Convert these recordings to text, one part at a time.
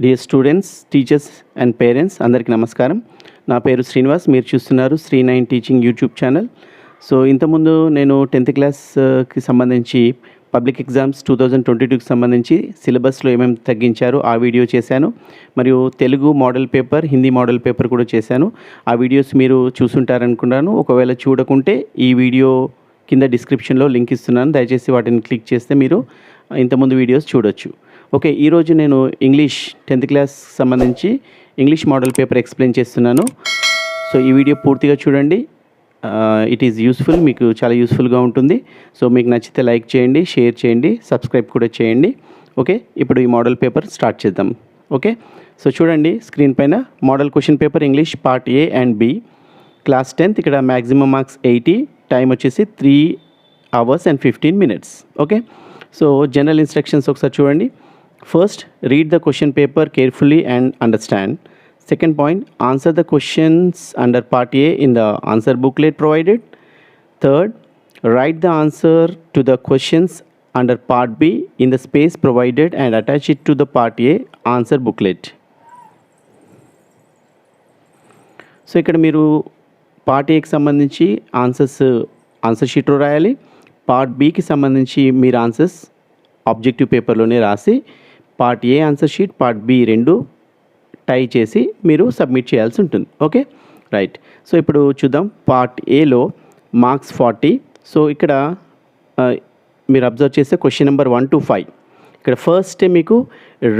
Dear students, teachers and parents అందరికీ నమస్కారం. నా పేరు శ్రీనివాస్. మీరు చూస్తున్నారు శ్రీ9 టీచింగ్ యూట్యూబ్ ఛానల్. సో ఇంతకుముందు నేను 10th క్లాస్కి సంబంధించి పబ్లిక్ ఎగ్జామ్స్ 2022కి సంబంధించి సిలబస్లో ఏమేమి తగ్గించారో ఆ వీడియో చేశాను. మరియు Telugu model paper, Hindi model paper కూడా చేశాను. ఆ వీడియోస్ మీరు చూసుంటారనుకున్నాను. ఒకవేళ చూడకుంటే ఈ వీడియో కింద డిస్క్రిప్షన్లో లింక్ ఇస్తున్నాను. దయచేసి వాటిని క్లిక్ చేస్తే మీరు ఇంతకుముందు వీడియోస్ చూడొచ్చు. ఓకే, ఈరోజు నేను ఇంగ్లీష్ 10th క్లాస్ సంబంధించి ఇంగ్లీష్ మోడల్ పేపర్ ఎక్స్ప్లెయిన్ చేస్తున్నాను. సో ఈ వీడియో పూర్తిగా చూడండి. ఇట్ ఈజ్ యూస్ఫుల్, మీకు చాలా యూస్ఫుల్గా ఉంటుంది. సో మీకు నచ్చితే లైక్ చేయండి, షేర్ చేయండి, సబ్స్క్రైబ్ కూడా చేయండి. ఓకే, ఇప్పుడు ఈ మోడల్ పేపర్ స్టార్ట్ చేద్దాం. ఓకే, సో చూడండి స్క్రీన్ పైన model question paper English part A and B, class 10th. ఇక్కడ మ్యాక్సిమం మార్క్స్ 80, టైం వచ్చేసి 3 hours and 15 minutes. Okay, so general instructions ఒకసారి చూడండి. First, read the question paper carefully and understand. Second point, answer the questions under part A in the answer booklet provided. Third, write the answer to the questions under part B in the space provided and attach it to the part A answer booklet. So ఇక్కడ మీరు part ఏకి సంబంధించి answer షీట్లో రాయాలి. Part బికి సంబంధించి మీరు answers objective పేపర్లోనే రాసి part A answer sheet, part B రెండు టై చేసి మీరు సబ్మిట్ చేయాల్సి ఉంటుంది. Okay, right. సో ఇప్పుడు చూద్దాం. పార్ట్ ఏలో మార్క్స్ 40. సో ఇక్కడ మీరు అబ్జర్వ్ చేస్తే క్వశ్చన్ నెంబర్ 1 to 5. ఇక్కడ ఫస్ట్ మీకు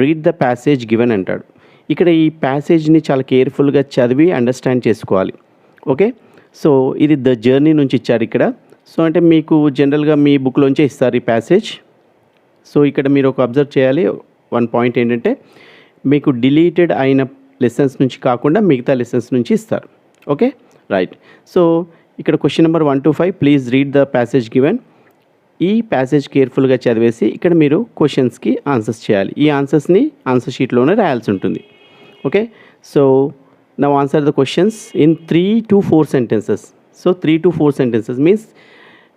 రీడ్ ద ప్యాసేజ్ గివెన్ అంటాడు. ఇక్కడ ఈ ప్యాసేజ్ని చాలా కేర్ఫుల్గా చదివి అండర్స్టాండ్ చేసుకోవాలి. ఓకే, సో ఇది ద జర్నీ నుంచి ఇచ్చారు ఇక్కడ. సో అంటే మీకు జనరల్గా మీ బుక్లోంచే ఇస్తారు ఈ ప్యాసేజ్. సో ఇక్కడ మీరు ఒక అబ్జర్వ్ చేయాలి. వన్ పాయింట్ ఏంటంటే మీకు డిలీటెడ్ అయిన లెసన్స్ నుంచి కాకుండా మిగతా లెసన్స్ నుంచి ఇస్తారు. Okay, right. సో ఇక్కడ question number 1 to 5, please read the passage given. ఈ ప్యాసేజ్ కేర్ఫుల్గా చదివేసి ఇక్కడ మీరు క్వశ్చన్స్కి ఆన్సర్స్ చేయాలి. ఈ ఆన్సర్స్ని ఆన్సర్ షీట్లోనే రాయాల్సి ఉంటుంది. Okay, so now answer the questions in 3 to 4 sentences. So 3 to 4 sentences means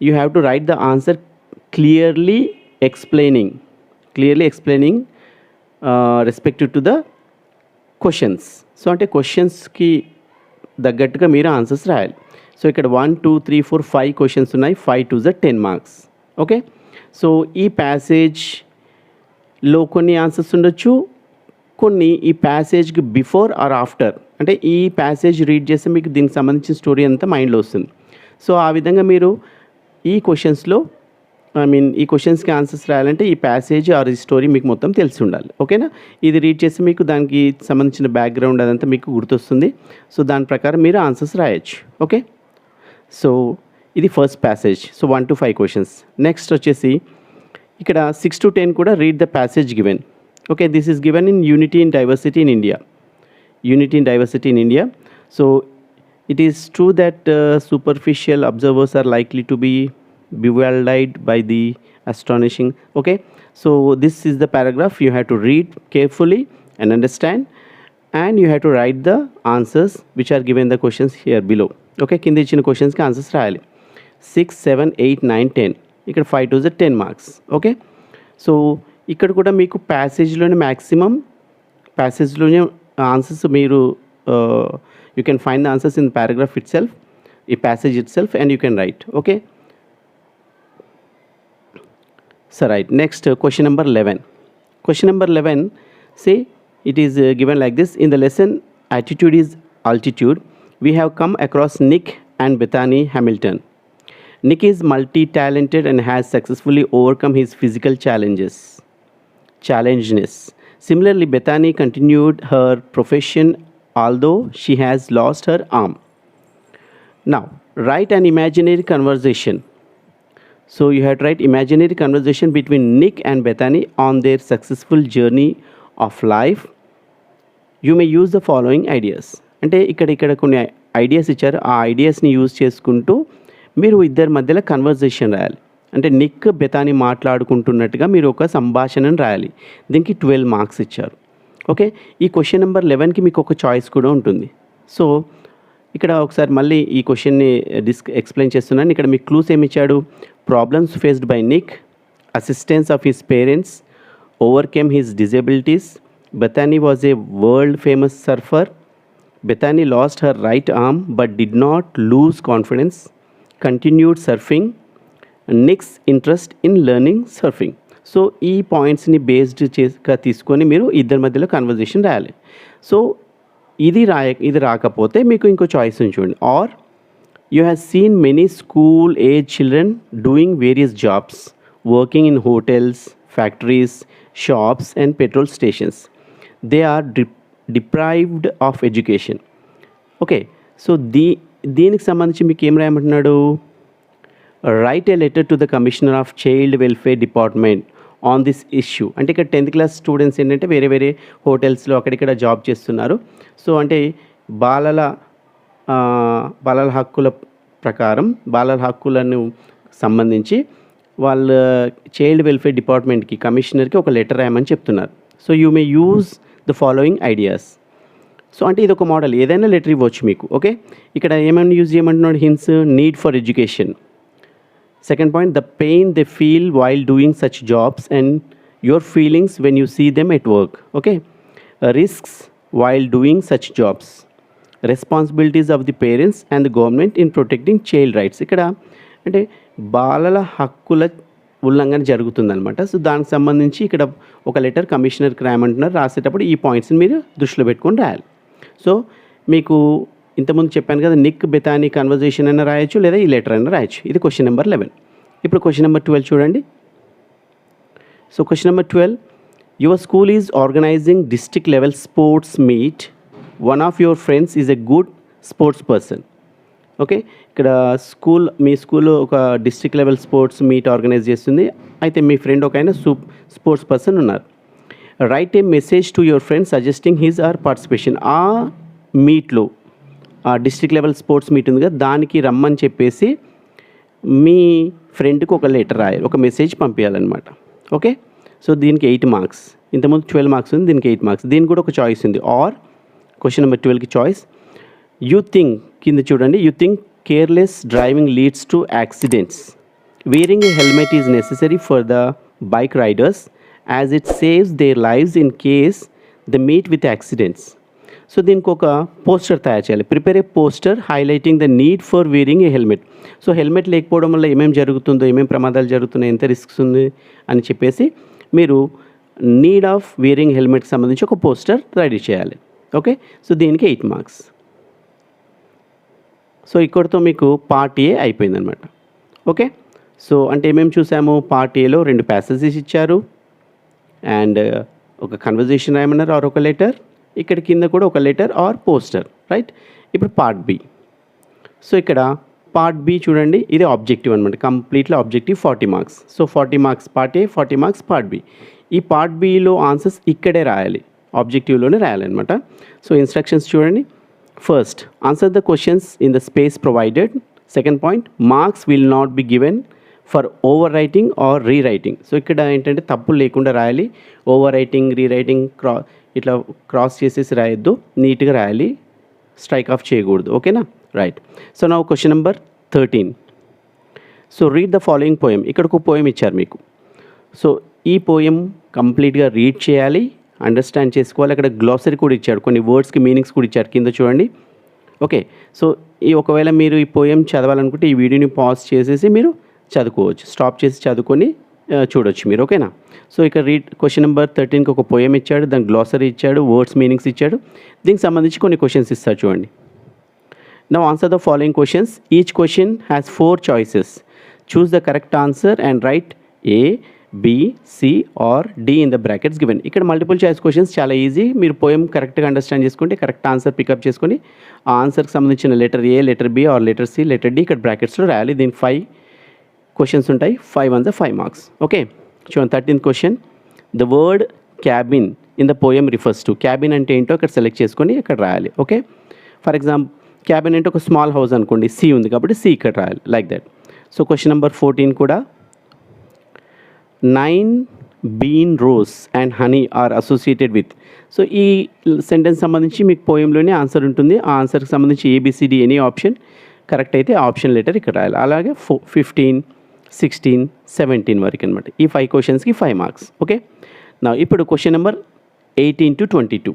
you have to write the answer clearly explaining respective to the questions. So అంటే క్వశ్చన్స్కి తగ్గట్టుగా మీరు ఆన్సర్స్ రాయాలి. సో ఇక్కడ 1 2 3 4 5 క్వశ్చన్స్ ఉన్నాయి. 5 to 10 marks. ఓకే, సో ఈ ప్యాసేజ్లో కొన్ని answers ఉండొచ్చు, కొన్ని ఈ ప్యాసేజ్కి బిఫోర్ ఆర్ ఆఫ్టర్. అంటే ఈ ప్యాసేజ్ రీడ్ చేస్తే మీకు దీనికి సంబంధించిన స్టోరీ అంతా మైండ్లో వస్తుంది. సో ఆ విధంగా మీరు ఈ క్వశ్చన్స్లో ఈ క్వశ్చన్స్కి ఆన్సర్స్ రాయాలంటే ఈ ప్యాసేజ్ ఆర్ ఈ స్టోరీ మీకు మొత్తం తెలిసి ఉండాలి. ఓకేనా, ఇది రీడ్ చేసి మీకు దానికి సంబంధించిన బ్యాక్గ్రౌండ్ అదంతా మీకు గుర్తొస్తుంది. సో దాని ప్రకారం మీరు ఆన్సర్స్ రాయొచ్చు. ఓకే, సో ఇది first passage. So 1 to 5 questions. Next వచ్చేసి ఇక్కడ 6 to 10 కూడా read the passage given. Okay, this is given in unity in diversity in India. So it is true that superficial observers are likely to be bewildered by the astonishing. Okay, so this is the paragraph you have to read carefully and understand, and you have to write the answers which are given the questions here below. Okay, కింద ఇచ్చిన క్వశ్చన్స్కి answers రాయాలి. 6 7 8 9 10. ఇక్కడ 5 to 10 marks. Okay, so ఇక్కడ కూడా మీకు ప్యాసేజ్లోనే maximum ప్యాసేజ్లోనే ఆన్సర్స్ మీరు you can find the answers in paragraph itself, ఈ passage itself, and you can write. Okay, so right. Next, question number 11. Question number 11, say it is given like this. In the lesson attitude is altitude, we have come across Nick and Bethany Hamilton. Nick is multi-talented and has successfully overcome his physical challenges. Similarly, Bethany continued her profession although she has lost her arm. Now write an imaginary conversation. So you have to write imaginary conversation between Nick and Bethany on their successful journey of life. You may use the following ideas. అంటే ఇక్కడ కొన్ని ideas ఇచ్చారు. ఆ ఐడియాస్ని use చేసుకుంటూ మీరు ఇద్దరి మధ్యలో conversation రాయాలి. అంటే నిక్ బెతానీ మాట్లాడుకుంటున్నట్టుగా మీరు ఒక సంభాషణను రాయాలి. దీనికి 12 marks ఇచ్చారు. ఓకే, ఈ క్వశ్చన్ నెంబర్ 11కి మీకు ఒక చాయిస్ కూడా ఉంటుంది. సో ఇక్కడ ఒకసారి మళ్ళీ ఈ క్వశ్చన్ని ఎక్స్ప్లెయిన్ చేస్తున్నాను. ఇక్కడ మీకు క్లూస్ ఏమి ఇచ్చాడు? Problems faced by Nick, assistance of his parents, overcame his disabilities, Bethany was a world famous surfer. Bethany lost her right arm but did not lose confidence, continued surfing. Nick's interest in learning surfing. So ఈ పాయింట్స్ని based చేసిగా తీసుకొని మీరు ఇద్దరి మధ్యలో conversation రాయాలి. So ఇది రాకపోతే మీకు ఇంకో చాయిస్ ఉంచండి. Are you have seen many school age children doing various jobs, working in hotels, factories, shops and petrol stations. They are deprived of education. Okay, so దీనికి సంబంధించి మీకు ఏం రాయమంటున్నాడు? Write a letter to the commissioner of child welfare department on this issue. అంటే ఇక్కడ 10th class students ఏంటంటే వేరే వేరే హోటల్స్లో అక్కడిక్కడ జాబ్ చేస్తున్నారు. సో అంటే బాలల హక్కుల ప్రకారం బాలల హక్కులను సంబంధించి వాళ్ళ చైల్డ్ వెల్ఫేర్ డిపార్ట్మెంట్కి కమిషనర్కి ఒక లెటర్ రాయమని చెప్తున్నారు. So you may use the following ideas. So అంటే ఇది ఒక మోడల్, ఏదైనా లెటర్ ఇవ్వచ్చు మీకు. ఓకే, ఇక్కడ ఏమైనా యూజ్ చేయమంటున్నాడు? Hints, need for education. Second point, the pain they feel while doing such jobs and your feelings when you see them at work. Okay, risks while doing such jobs, responsibilities of the parents and the government in protecting child rights. ఇక్కడ అంటే బాలల హక్కుల ఉల్లంఘన జరుగుతుందన్నమాట. So దానికి సంబంధించి ఇక్కడ ఒక లెటర్ కమిషనర్కి రాయమంటున్నారు. రాసేటప్పుడు ఈ పాయింట్స్ని మీరు దృష్టిలో పెట్టుకొని రాయాలి. సో మీకు ఇంతకుముందు చెప్పాను కదా, నిక్ బెతానీ కన్వర్జేషన్ అయినా రాయొచ్చు, లేదా ఈ లెటర్ అయినా రాయొచ్చు. ఇది క్వశ్చన్ నెంబర్ 11. ఇప్పుడు క్వశ్చన్ నెంబర్ 12 చూడండి. So question number 12, your school is organising district level sports meet. One of your friends is a good sports person. Okay, ఇక్కడ మీ స్కూల్లో ఒక district level sports meet organise చేస్తుంది. అయితే మీ ఫ్రెండ్ ఒక ఆయన sports person ఉన్నారు. Right A message to your friend suggesting his or participation. ఆ మీట్లో డిస్ట్రిక్ట్ లెవెల్ స్పోర్ట్స్ మీట్ ఉంది కదా, దానికి రమ్మని చెప్పేసి మీ ఫ్రెండ్కి ఒక లెటర్ రాయాలి, ఒక మెసేజ్ పంపించాలన్నమాట. ఓకే, సో దీనికి 8 మార్క్స్. ఇంతకుముందు 12 మార్క్స్ ఉంది, దీనికి 8 మార్క్స్. దీనికి కూడా ఒక చాయిస్ ఉంది. ఆర్ క్వశ్చన్ నెంబర్ 12కి చాయిస్, యూ థింక్, కింద చూడండి, you think careless driving leads to accidents. Wearing a helmet is necessary for the bike riders as it saves their lives in case the meet with accidents. So దీనికి ఒక poster తయారు చేయాలి. Prepare a poster highlighting the need for wearing a helmet. So helmet లేకపోవడం వల్ల ఏమేమి జరుగుతుందో, ఏమేమి ప్రమాదాలు జరుగుతున్నాయి, ఎంత రిస్క్స్ ఉంది అని చెప్పేసి మీరు నీడ్ ఆఫ్ వీరింగ్ హెల్మెట్కి సంబంధించి ఒక పోస్టర్ రెడీ చేయాలి. ఓకే, సో దీనికి 8 మార్క్స్. సో ఇక్కడితో మీకు పార్ట్ ఏ అయిపోయిందనమాట. ఓకే, సో అంటే ఏమేమి చూసాము? పార్ట్ ఏలో 2 ప్యాసేజెస్ ఇచ్చారు అండ్ ఒక కన్వర్జేషన్ రాయమన్నారు ఆర్ ఒక లెటర్. ఇక్కడ కింద కూడా ఒక లెటర్ ఆర్ పోస్టర్, రైట్? ఇప్పుడు పార్ట్ బి. సో ఇక్కడ పార్ట్ బి చూడండి, ఇది ఆబ్జెక్టివ్ అనమాట. Completely objective 40 marks. So 40 marks part A, 40 marks part B. ఈ పార్ట్ బిలో ఆన్సర్స్ ఇక్కడే రాయాలి, ఆబ్జెక్టివ్లోనే రాయాలన్నమాట. సో ఇన్స్ట్రక్షన్స్ చూడండి. First, answer the questions in the space provided. Second point, marks will not be given for over writing are rewriting. So ఇక్కడ ఏంటంటే తప్పులు లేకుండా రాయాలి. ఓవర్ రైటింగ్, రీరైటింగ్, ఇట్లా క్రాస్ చేసేసి రాయొద్దు, నీట్గా రాయాలి, స్ట్రైక్ ఆఫ్ చేయకూడదు. ఓకేనా? రైట్. సో నా question number 13. So read the following poem. ఇక్కడ ఒక పోయం ఇచ్చారు మీకు. సో ఈ పోయం కంప్లీట్గా రీడ్ చేయాలి, అండర్స్టాండ్ చేసుకోవాలి. అక్కడ గ్లాసరీ కూడా ఇచ్చాడు, కొన్ని వర్డ్స్కి మీనింగ్స్ కూడా ఇచ్చారు కింద చూడండి. ఓకే, సో ఒకవేళ మీరు ఈ పోయం చదవాలనుకుంటే ఈ వీడియోని పాజ్ చేసేసి మీరు చదువుకోవచ్చు, స్టాప్ చేసి చదువుకొని చూడొచ్చు మీరు. ఓకేనా? సో ఇక్కడ క్వశ్చన్ నెంబర్ 13కి ఒక పోయం ఇచ్చాడు, దాని గ్లాసరీ ఇచ్చాడు, వర్డ్స్ మీనింగ్స్ ఇచ్చాడు. దీనికి సంబంధించి కొన్ని క్వశ్చన్స్ ఇస్తారు చూడండి. Now answer the following questions. Each question has 4 choices. Choose the correct answer and write A, B, C or D in the brackets given. ఇక్కడ మల్టిపుల్ చాయిస్ క్వశ్చన్స్ చాలా easy. మీరు poem కరెక్ట్గా అండర్స్టాండ్ చేసుకుంటే correct answer pick up చేసుకొని ఆ ఆన్సర్కి సంబంధించిన letter A, letter B or letter C, letter D ఇక్కడ బ్రాకెట్స్లో రాయాలి. దీనికి 5 క్వశ్చన్స్ ఉంటాయి. 5 1 5 మార్క్స్. ఓకే, చూడండి. 13th question, the word cabin in the poem refers to. Cabin అంటే ఏంటో ఇక్కడ సెలెక్ట్ చేసుకొని ఇక్కడ రాయాలి. ఓకే, ఫర్ ఎగ్జాంపుల్ క్యాబిన్ అంటే ఒక స్మాల్ హౌస్ అనుకోండి, సి ఉంది కాబట్టి సి ఇక్కడ రాయాలి, like that. So question number 14 కూడా, 9 been rose and honey are associated with. So ఈ సెంటెన్స్ సంబంధించి మీకు పోయంలోనే ఆన్సర్ ఉంటుంది. ఆ ఆన్సర్కి సంబంధించి ఏబిసిడి ఎనీ ఆప్షన్ కరెక్ట్ అయితే ఆప్షన్ లెటర్ ఇక్కడ రాయాలి. అలాగే 15, 16, 17 వరకు అనమాట. ఈ 5 క్వశ్చన్స్కి 5 మార్క్స్. ఓకే, నా ఇప్పుడు క్వశ్చన్ నెంబర్ 18 to 22.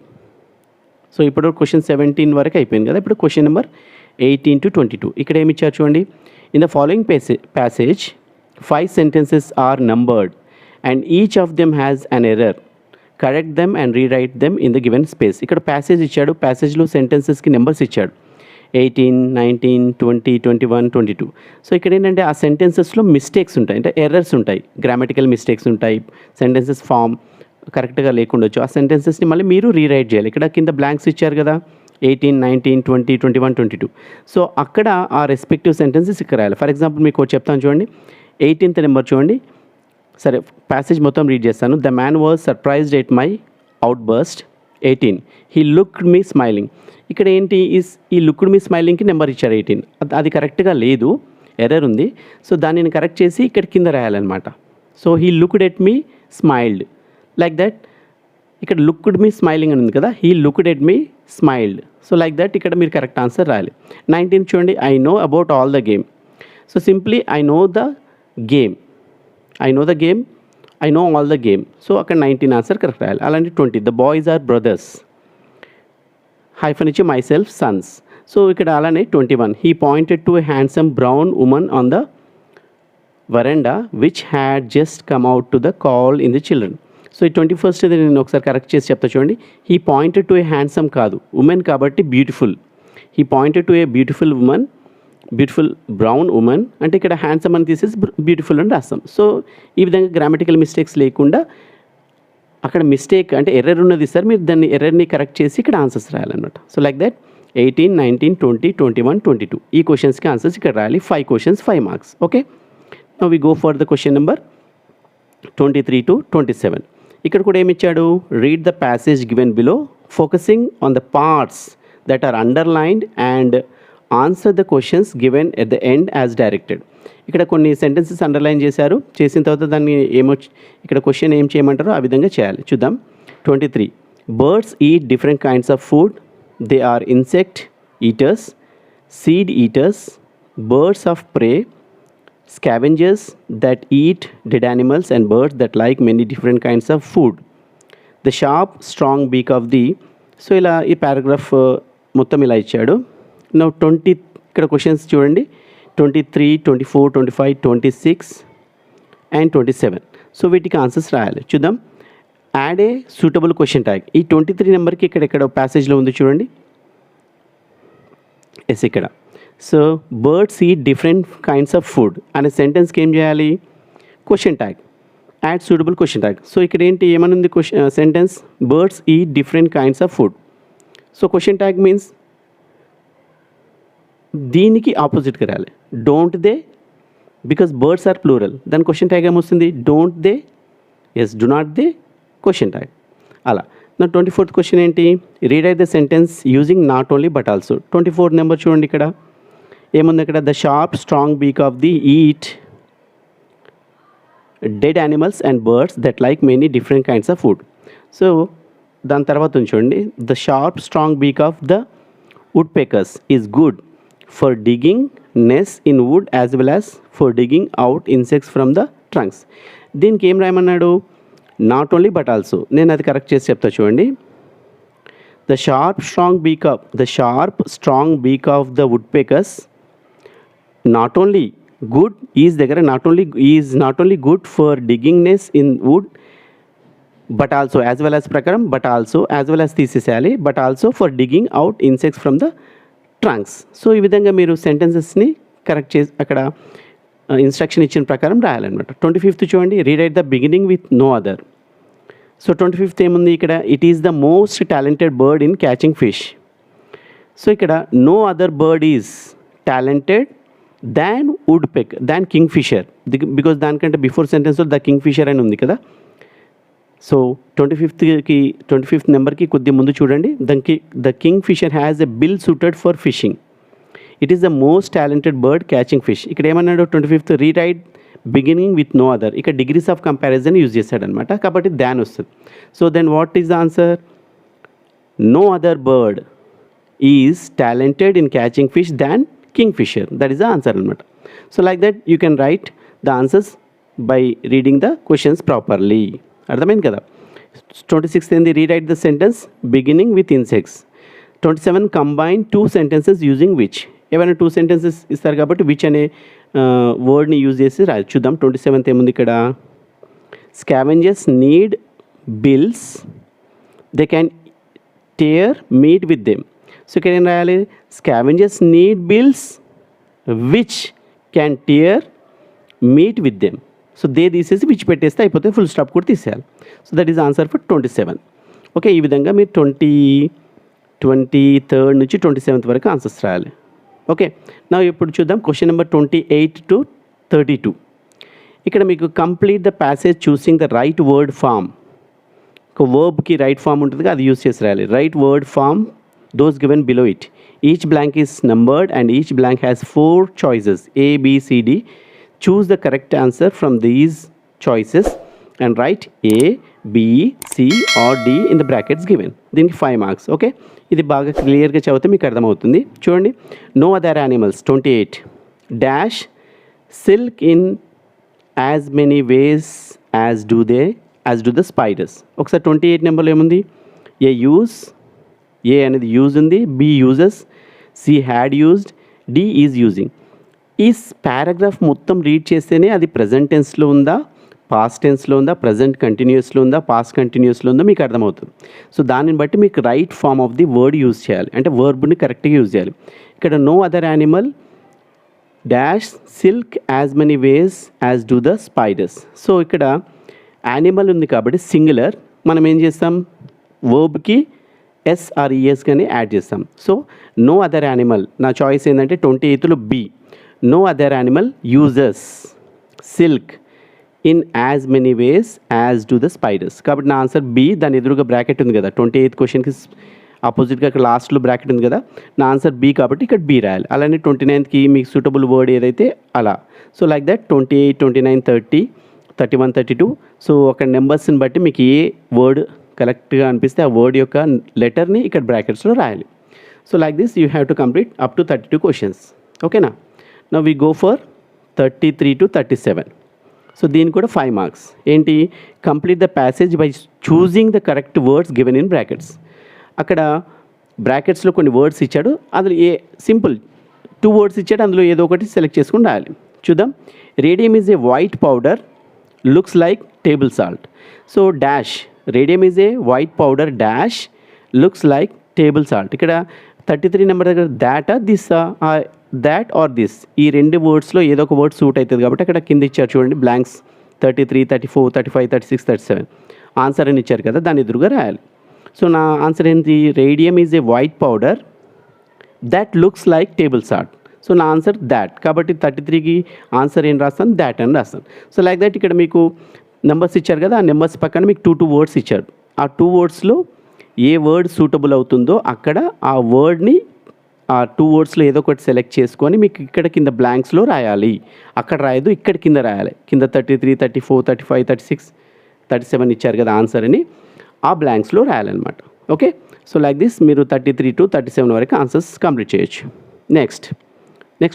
సో ఇప్పుడు క్వశ్చన్ 17 వరకు అయిపోయింది కదా. ఇప్పుడు క్వశ్చన్ నెంబర్ 18 to 22. ఇక్కడ ఏమి ఇచ్చారు చూడండి. In the following passage 5 sentences are numbered and each of them has an error. Correct them and rewrite them in the given space. ఇక్కడ ప్యాసేజ్ ఇచ్చాడు. ప్యాసేజ్లో సెంటెన్సెస్కి నెంబర్స్ ఇచ్చాడు. 18, 19, 20, 21, 22. సో ఇక్కడ ఏంటంటే ఆ సెంటెన్సెస్లో మిస్టేక్స్ ఉంటాయి, అంటే ఎర్రర్స్ ఉంటాయి, గ్రామటికల్ మిస్టేక్స్ ఉంటాయి, సెంటెన్సెస్ ఫామ్ కరెక్ట్గా లేకుండొచ్చు. ఆ సెంటెన్సెస్ని మళ్ళీ మీరు రీరైట్ చేయాలి. ఇక్కడ కింద బ్లాంక్స్ ఇచ్చారు కదా, 18, 19, 20, 21, 22. సో అక్కడ ఆ రెస్పెక్టివ్ సెంటెన్సెస్ ఇక్కడ రాయాలి. ఫర్ ఎగ్జాంపుల్ మీకు ఒకటి చెప్తాను చూడండి. 18th నెంబర్ చూడండి. సరే, ప్యాసేజ్ మొత్తం రీడ్ చేస్తాను. The man was surprised at my out burst. 18. He looked me smiling. ఇక్కడ ఏంటి, ఈ లుక్డ్ మీ స్మైలింగ్కి నెంబర్ ఇచ్చారు 18. అది కరెక్ట్గా లేదు, ఎర్రర్ ఉంది. సో దానిని కరెక్ట్ చేసి ఇక్కడ కింద రాయాలన్నమాట. So he looked at me smiled like that. ఇక్కడ లుక్డ్ మీ స్మైలింగ్ అని ఉంది కదా, he looked at me smiled. So like that ఇక్కడ మీరు కరెక్ట్ ఆన్సర్ రాయాలి. 19 చూడండి. I know about all the game. So simply I know the game, I know the game, I know all the game. So అక్కడ 19 answer correct రాయాలి. అలాంటి 20. The boys are brothers, hyphen ఇచ్చి my self sons. So ఇక్కడ అలానే 21. He pointed to a handsome brown woman on the verandah which had just come out to the call in the children. So ఈ 21st నేను ఒకసారి correct చేసి చెప్తా చూడండి. He pointed to a handsome కాదు, woman కాబట్టి beautiful. He pointed to a beautiful woman, beautiful brown woman అంటే ఇక్కడ హ్యాండ్సమ్ అని తీసేసి బ్యూటిఫుల్ అని రాస్తాం. సో ఈ విధంగా గ్రామటికల్ మిస్టేక్స్ లేకుండా అక్కడ మిస్టేక్ అంటే ఎర్రర్ ఉన్నది సార్, మీరు దాన్ని ఎర్రర్ని కరెక్ట్ చేసి ఇక్కడ ఆన్సర్స్ రాయాలన్నమాట. సో లైక్ దట్ 18, 19, 20, 21, 22 ఈ క్వశ్చన్స్కి ఆన్సర్స్ ఇక్కడ రాయాలి. 5 questions 5 marks. Okay, now we go for the question number 23 to 27. ఇక్కడ కూడా ఏమి ఇచ్చాడు, read the passage given below focusing on the parts that are underlined and answer the questions given at the end as directed. ఇక్కడ కొన్ని sentences underline చేశారు, చేసిన తర్వాత దాన్ని ఇక్కడ క్వశ్చన్ ఏం చేయమంటారో ఆ విధంగా చేయాలి. చూద్దాం. 23. Birds eat different kinds of food. They are insect eaters, seed eaters, birds of prey, scavengers that eat dead animals and birds that like many different kinds of food. The sharp strong beak of the. So ఇలా ఈ paragraph మొత్తం ఇలా ఇచ్చాడు. Now 20 ఇక్కడ questions చూడండి. 23, 24, 25, 26 and 27. So వీటికి answers రాయాలి. చూద్దాం. Add a suitable question tag. ఈ 23 నెంబర్కి ఇక్కడ ప్యాసేజ్లో ఉంది చూడండి. ఎస్ ఇక్కడ. So birds eat different kinds of food అనే సెంటెన్స్కి ఏం చేయాలి, question tag, add suitable question tag. So ఇక్కడ ఏంటి ఏమనుంది sentence, birds eat different kinds of food. So question tag means దీనికి ఆపోజిట్గా రాయాలి. Don't they, because birds are plural, దాని క్వశ్చన్ ట్యాగ్ ఏమొస్తుంది, don't they, yes do not they, question tag. అలా. నా 24th క్వశ్చన్ ఏంటి, rewrite the sentence using not only but also. 24th number చూడండి. ఇక్కడ ఏముంది, ఇక్కడ the sharp strong beak of the eat dead animals and birds that like many different kinds of food. So దాని తర్వాత చూడండి, the sharp strong beak of the woodpeckers is good for digging nest in wood as well as for digging out insects from the trunks. దీనికి ఏం రాయమన్నాడు, not only but also. నేను అది correct చేసి చెప్తా చూడండి. The sharp strong beak of the woodpeckers not only good is not only good for digging nest in wood but also as well as ప్రకారం but also as well as తీసేసేయాలి, but also for digging out insects from the trunks. So ఈ విధంగా మీరు సెంటెన్సెస్ని correct చేసి అక్కడ instruction ఇచ్చిన ప్రకారం రాయాలన్నమాట. 25th చూడండి, rewrite the beginning with no other. So 25th ఏముంది ఇక్కడ, it is the most talented bird in catching fish. So ఇక్కడ no other bird is talented than wood peck than kingfisher, because దానికంటే before సెంటెన్స్లో the kingfisher అని ఉంది కదా. సో 25th నెంబర్కి కొద్ది ముందు చూడండి, the kingfisher has a bill suited for fishing. It is the most talented bird catching fish. ఇక్కడ ఏమన్నాడు 25th, rewrite beginning with no other. ఇక్కడ డిగ్రీస్ ఆఫ్ కంపారిజన్ యూజ్ చేశాడనమాట, కాబట్టి దాన్ వస్తుంది. So then what is the answer, no other bird is talented in catching fish than kingfisher. That is the answer అనమాట. So like that you can write the answers by reading the questions properly. అర్థమైంది కదా. 26th ఏంది, rewrite the sentence beginning with insects. 27 combine 2 sentences using which. ఏమైనా 2 sentences ఇస్తారు కాబట్టి which అనే వర్డ్ని use చేసి చూద్దాం. 27th ఏముంది ఇక్కడ, scavengers need bills they can tear meet with them. So ఇక్కడ ఏం రాయాలి, scavengers need bills which can tear meet with them. So they తీసేసి విచ్ పెట్టేస్తే అయిపోతే, ఫుల్ స్టాప్ కూడా తీసేయాలి. So that is answer for 27. Okay, ఈ విధంగా మీరు 23rd నుంచి 27th వరకు ఆన్సర్స్ రాయాలి. ఓకే, నా ఇప్పుడు చూద్దాం క్వశ్చన్ నెంబర్ 28 to 32. ఇక్కడ మీకు complete the passage choosing the right word form. ఒక వర్బ్కి రైట్ ఫామ్ ఉంటుంది, అది యూస్ చేసి రాయాలి. Right word form those given below it. Each blank is numbered and each blank has 4 choices A, B, C, D. Choose the correct answer from these choices and write A, B, C or D in the brackets given. దీనికి 5 marks. Okay, ఇది బాగా క్లియర్గా చదివితే మీకు అర్థమవుతుంది. చూడండి, no other animals 28 dash silk in as many ways as do the spiders. ఒకసారి 28 నెంబర్లో ఏముంది, ఏ యూజ్, ఏ అనేది యూజ్ ఉంది, B uses, C had used, D is using. ఈ పారాగ్రాఫ్ మొత్తం రీడ్ చేస్తేనే అది ప్రజెంట్ టెన్స్లో ఉందా, పాస్ట్ టెన్స్లో ఉందా, ప్రజెంట్ కంటిన్యూస్లో ఉందా, పాస్ట్ కంటిన్యూస్లో ఉందా మీకు అర్థమవుతుంది. సో దానిని బట్టి మీకు right form of the word use చేయాలి, అంటే వర్బ్ని కరెక్ట్గా యూజ్ చేయాలి. ఇక్కడ no other animal dash silk as many ways as do the spiders. So ఇక్కడ యానిమల్ ఉంది కాబట్టి సింగులర్, మనం ఏం చేస్తాం, వర్బ్కి ఎస్ఆర్ఈఎస్ కానీ యాడ్ చేస్తాం. సో నో అదర్ యానిమల్, నా చాయిస్ ఏంటంటే 28లో B. No other animal uses silk in as many ways as do the spiders. కాబట్టి నా ఆన్సర్ బి. దాని ఎదురుగా బ్రాకెట్ ఉంది కదా, 28th క్వశ్చన్కి ఆపోజిట్గా ఇక్కడ లాస్ట్లో బ్రాకెట్ ఉంది కదా, నా ఆన్సర్ బి కాబట్టి ఇక్కడ బి రాయాలి. అలానే 29th మీకు సూటబుల్ వర్డ్ ఏదైతే అలా. So like that 28, 29, 30, 31, 32. సో ఒక నెంబర్స్ని బట్టి మీకు ఏ వర్డ్ కరెక్ట్గా అనిపిస్తే ఆ వర్డ్ యొక్క లెటర్ని ఇక్కడ బ్రాకెట్స్లో రాయాలి. So like this you have to complete up to 32 questions. ఓకేనా. Now we go for 33 to 37. సో దీనికి కూడా 5 marks. ఏంటి, complete the passage by choosing the correct words given in brackets. అక్కడ బ్రాకెట్స్లో కొన్ని వర్డ్స్ ఇచ్చాడు, అందులో సింపుల్ 2 words ఇచ్చాడు, అందులో ఏదో ఒకటి సెలెక్ట్ చేసుకుని రాయాలి. చూద్దాం. Radium is a white powder looks like table salt. So dash, radium is a white powder dash looks like table salt. ఇక్కడ 33 నెంబర్ దగ్గర దాట్ ఆర్ దిస్, ఈ 2 wordsలో ఏదో ఒక వర్డ్ సూట్ అవుతుంది కాబట్టి అక్కడ కింద ఇచ్చారు చూడండి బ్లాంక్స్, 33, 34, 35, 36, 37 ఆన్సర్ అని ఇచ్చారు కదా, దాని ఎదురుగా రాయాలి. సో నా ఆన్సర్ ఏంటి, radium is a white powder that looks like table salt. So నా ఆన్సర్ దాట్ కాబట్టి 33కి ఆన్సర్ ఏం రాస్తాను, దాట్ అని రాస్తాను. సో లైక్ దట్ ఇక్కడ మీకు నెంబర్స్ ఇచ్చారు కదా, ఆ నెంబర్స్ పక్కన మీకు 2 words ఇచ్చారు. ఆ 2 wordsలో ఏ వర్డ్ సూటబుల్ అవుతుందో అక్కడ ఆ వర్డ్ని ఆ 2 wordsలో ఏదో ఒకటి సెలెక్ట్ చేసుకొని మీకు ఇక్కడ కింద బ్లాంక్స్లో రాయాలి. అక్కడ రాయదు, ఇక్కడ కింద రాయాలి. కింద 33, 34, 35, 36, 37 ఇచ్చారు కదా ఆన్సర్ అని, ఆ బ్లాంక్స్లో రాయాలన్నమాట. ఓకే, సో లైక్ దిస్ మీరు 33 to 37 వరకు ఆన్సర్స్ కంప్లీట్ చేయొచ్చు. Next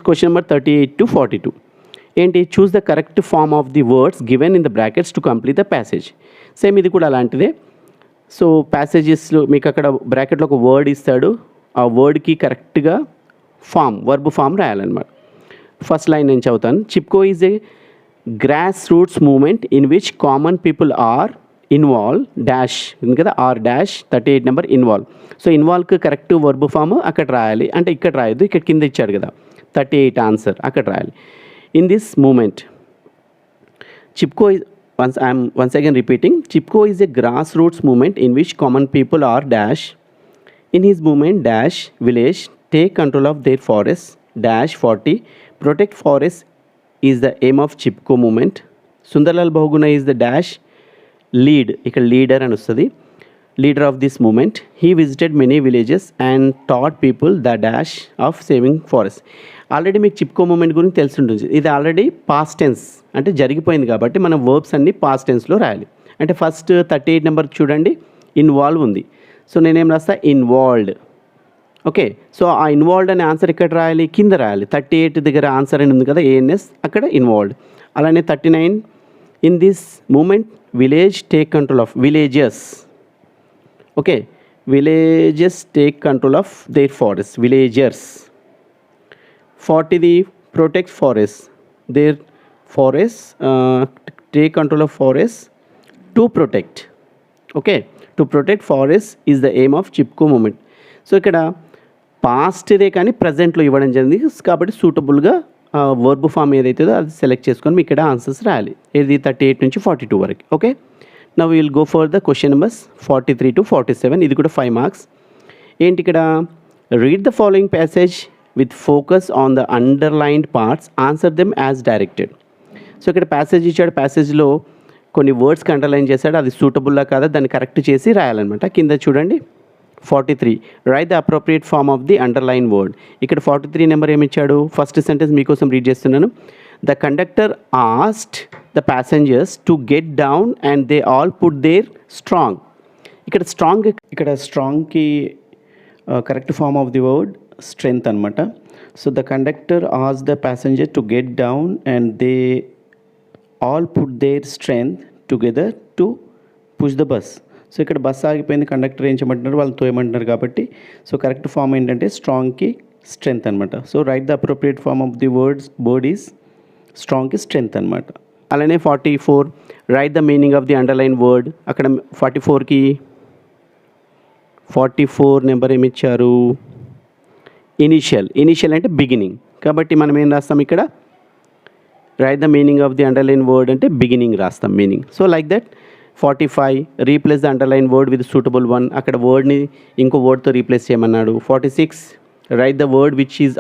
question number 38 to 42. ఏంటి, choose the correct form of the words given in the brackets to complete the passage. Same ఇది కూడా అలాంటిదే. సో ప్యాసేజెస్లో మీకు అక్కడ బ్రాకెట్లో ఒక వర్డ్ ఇస్తాడు, ఆ వర్డ్కి కరెక్ట్గా వర్బ్ ఫామ్ రాయాలన్నమాట. ఫస్ట్ లైన్ నేను చదువుతాను. Chipko is a grass roots movement in which common people are involve dash ఉంది కదా, or dash 38 number involve. So ఇన్వాల్వ్కి కరెక్ట్ వర్బ్ ఫామ్ అక్కడ రాయాలి, అంటే ఇక్కడ రాయదు, ఇక్కడ కింద ఇచ్చాడు కదా 38 ఆన్సర్ అక్కడ రాయాలి. In this movement Chipko once again repeating, Chipko is a grassroots movement in which common people are dash in his movement dash village take control of their forests dash 40 protect forests is the aim of Chipko movement. Sundarlal Bahuguna is the dash lead, ఇక్కడ leader అని వస్తుంది, leader of this movement. He visited many villages and taught people the dash of saving forest. Already మీకు Chipko moment గురించి తెలిసి ఉంటుంది, ఇది already past tense అంటే జరిగిపోయింది కాబట్టి మనం వర్బ్స్ అన్ని పాస్ట్ టెన్స్లో రాయాలి. అంటే ఫస్ట్ 38 నెంబర్ చూడండి, ఇన్వాల్వ్ ఉంది. సో నేనేం రాస్తా, ఇన్వాల్వ్డ్. ఓకే, సో ఆ ఇన్వాల్వ్డ్ అనే ఆన్సర్ ఇక్కడ రాయాలి, కింద రాయాలి. 38 దగ్గర ఆన్సర్ అని ఉంది కదా ఏఎన్ఎస్, అక్కడ ఇన్వాల్వ్డ్. అలానే 39 In this movement, village take control of villages. Okay, villages take control of their forests. Villagers. 40, the protect forests. Their forests take control of forests to protect. Okay, to protect forests is the aim of Chipko movement. So ఇక్కడ పాస్ట్దే కానీ ప్రజెంట్లో ఇవ్వడం జరిగింది కాబట్టి సూటబుల్గా verb form ఏదైతుందో అది select చేసుకొని మీకు ఇక్కడ ఆన్సర్స్ రాయాలి. ఇది 38 నుంచి 42 వరకు. Okay, now will go for the question numbers 43 to 47. ఇది కూడా 5 మార్క్స్. ఏంటి ఇక్కడ, read the following passage with focus on the underlined parts, answer them as directed. So ఇక్కడ ప్యాసేజ్ ఇచ్చాడు, ప్యాసేజ్లో కొన్ని వర్డ్స్కి అండర్లైన్ చేశాడు, అది సూటబుల్లా కాదా దాన్ని కరెక్ట్ చేసి రాయాలన్నమాట. కింద చూడండి 43, write the appropriate form of the underline word. ఇక్కడ 43 నెంబర్ ఏమి ఇచ్చాడు, ఫస్ట్ సెంటెన్స్ మీకోసం రీడ్ చేస్తున్నాను. The conductor asked the passengers to get down and they all put their strong. ఇక్కడ స్ట్రాంగ్కి correct form of the word strength అనమాట. So the conductor asked the passenger to get down and they all put their strength together to push the bus. So ఇక్కడ bus ఆగిపోయింది, conductor ఏం చేయమంటున్నారు, వాళ్ళు తోయమంటున్నారు కాబట్టి సో కరెక్ట్ ఫామ్ ఏంటంటే స్ట్రాంగ్కి స్ట్రెంగ్త్ అనమాట. So write the appropriate form of the word is స్ట్రాంగ్కి స్ట్రెంగ్త్ అనమాట. అలానే 44, write the meaning of the underline word. అక్కడ 44 నెంబర్ ఏమి ఇచ్చారు, ఇనిషియల్ అంటే బిగినింగ్, కాబట్టి మనం ఏం రాస్తాం ఇక్కడ, write the meaning of the underline word అంటే బిగినింగ్ రాస్తాం meaning. So like that. 45, replace the underline word with suitable one, అక్కడ వర్డ్ని ఇంకో వర్డ్తో రీప్లేస్ చేయమన్నాడు. 46, write the word which is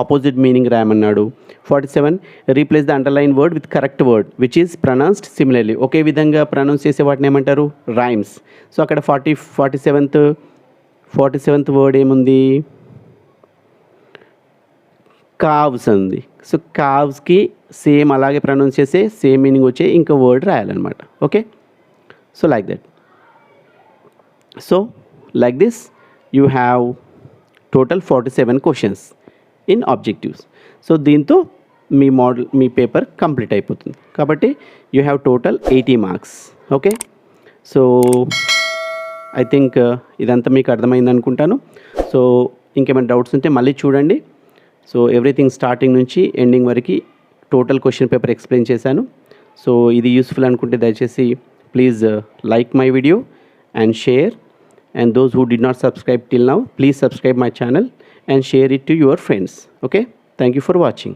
opposite meaning రాయమన్నాడు. 47, replace the underline word with correct word which is pronounced similarly, ఒకే విధంగా pronounce చేసే వాటిని ఏమంటారు, రైమ్స్. సో అక్కడ 47th వర్డ్ ఏముంది, కావ్స్ ఉంది. సో కావ్స్కి సేమ్ అలాగే ప్రొనౌన్స్ చేసే సేమ్ మీనింగ్ వచ్చే ఇంకో వర్డ్ రాయాలన్నమాట. Okay, so like that. So like this you have total 47 questions in objectives. So దీంతో మీ పేపర్ కంప్లీట్ అయిపోతుంది కాబట్టి you have total 80 marks. Okay, so I think ఇదంతా మీకు అర్థమైంది అనుకుంటాను. సో ఇంకేమైనా డౌట్స్ ఉంటే మళ్ళీ చూడండి. సో ఎవ్రీథింగ్ స్టార్టింగ్ నుంచి ఎండింగ్ వరకు టోటల్ క్వశ్చన్ పేపర్ ఎక్స్ప్లెయిన్ చేశాను. సో ఇది యూస్ఫుల్ అనుకుంటే దయచేసి please like my video and share, and those who did not subscribe till now please subscribe my channel and share it to your friends. Okay, thank you for watching.